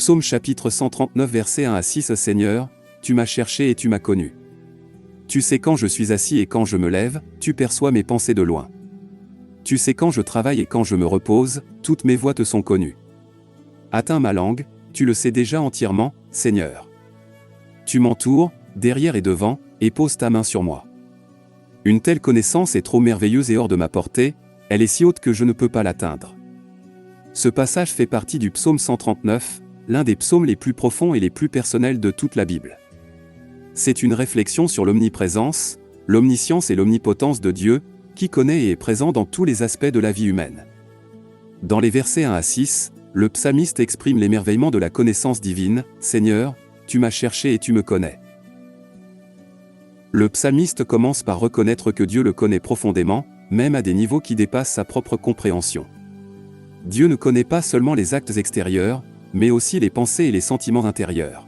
Psaume chapitre 139 versets 1 à 6 Seigneur, tu m'as cherché et tu m'as connu. Tu sais quand je suis assis et quand je me lève, tu perçois mes pensées de loin. Tu sais quand je travaille et quand je me repose, toutes mes voies te sont connues. Atteins ma langue, tu le sais déjà entièrement, Seigneur. Tu m'entoures, derrière et devant, et poses ta main sur moi. Une telle connaissance est trop merveilleuse et hors de ma portée, elle est si haute que je ne peux pas l'atteindre. Ce passage fait partie du psaume 139, l'un des psaumes les plus profonds et les plus personnels de toute la Bible. C'est une réflexion sur l'omniprésence, l'omniscience et l'omnipotence de Dieu, qui connaît et est présent dans tous les aspects de la vie humaine. Dans les versets 1 à 6, le psalmiste exprime l'émerveillement de la connaissance divine, « Seigneur, tu m'as cherché et tu me connais ». Le psalmiste commence par reconnaître que Dieu le connaît profondément, même à des niveaux qui dépassent sa propre compréhension. Dieu ne connaît pas seulement les actes extérieurs, mais aussi les pensées et les sentiments intérieurs.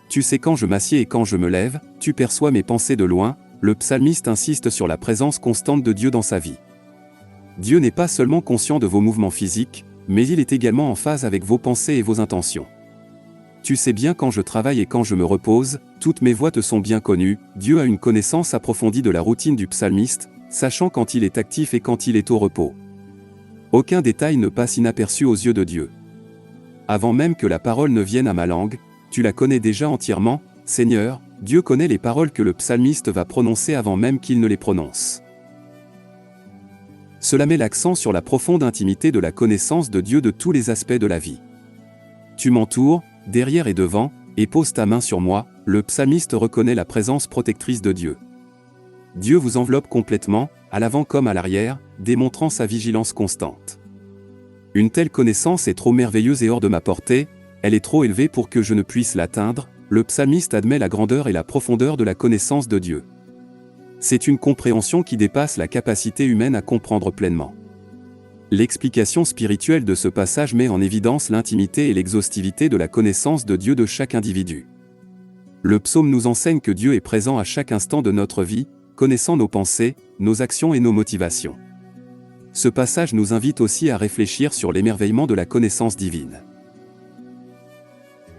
Tu sais quand je m'assieds et quand je me lève, tu perçois mes pensées de loin, le psalmiste insiste sur la présence constante de Dieu dans sa vie. Dieu n'est pas seulement conscient de vos mouvements physiques, mais il est également en phase avec vos pensées et vos intentions. Tu sais bien quand je travaille et quand je me repose, toutes mes voies te sont bien connues. Dieu a une connaissance approfondie de la routine du psalmiste, sachant quand il est actif et quand il est au repos. Aucun détail ne passe inaperçu aux yeux de Dieu. Avant même que la parole ne vienne à ma langue, tu la connais déjà entièrement, Seigneur, Dieu connaît les paroles que le psalmiste va prononcer avant même qu'il ne les prononce. Cela met l'accent sur la profonde intimité de la connaissance de Dieu de tous les aspects de la vie. Tu m'entoures, derrière et devant, et poses ta main sur moi, le psalmiste reconnaît la présence protectrice de Dieu. Dieu vous enveloppe complètement, à l'avant comme à l'arrière, démontrant sa vigilance constante. Une telle connaissance est trop merveilleuse et hors de ma portée, elle est trop élevée pour que je ne puisse l'atteindre, le psalmiste admet la grandeur et la profondeur de la connaissance de Dieu. C'est une compréhension qui dépasse la capacité humaine à comprendre pleinement. L'explication spirituelle de ce passage met en évidence l'intimité et l'exhaustivité de la connaissance de Dieu de chaque individu. Le psaume nous enseigne que Dieu est présent à chaque instant de notre vie, connaissant nos pensées, nos actions et nos motivations. Ce passage nous invite aussi à réfléchir sur l'émerveillement de la connaissance divine.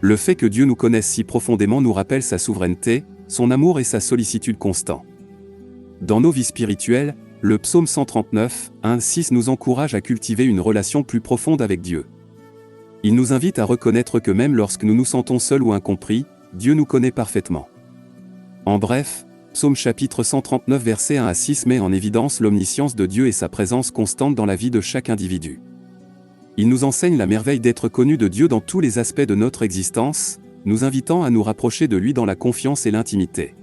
Le fait que Dieu nous connaisse si profondément nous rappelle sa souveraineté, son amour et sa sollicitude constante. Dans nos vies spirituelles, le psaume 139, 1-6 nous encourage à cultiver une relation plus profonde avec Dieu. Il nous invite à reconnaître que même lorsque nous nous sentons seuls ou incompris, Dieu nous connaît parfaitement. En bref, psaume chapitre 139 versets 1 à 6 met en évidence l'omniscience de Dieu et sa présence constante dans la vie de chaque individu. Il nous enseigne la merveille d'être connu de Dieu dans tous les aspects de notre existence, nous invitant à nous rapprocher de lui dans la confiance et l'intimité.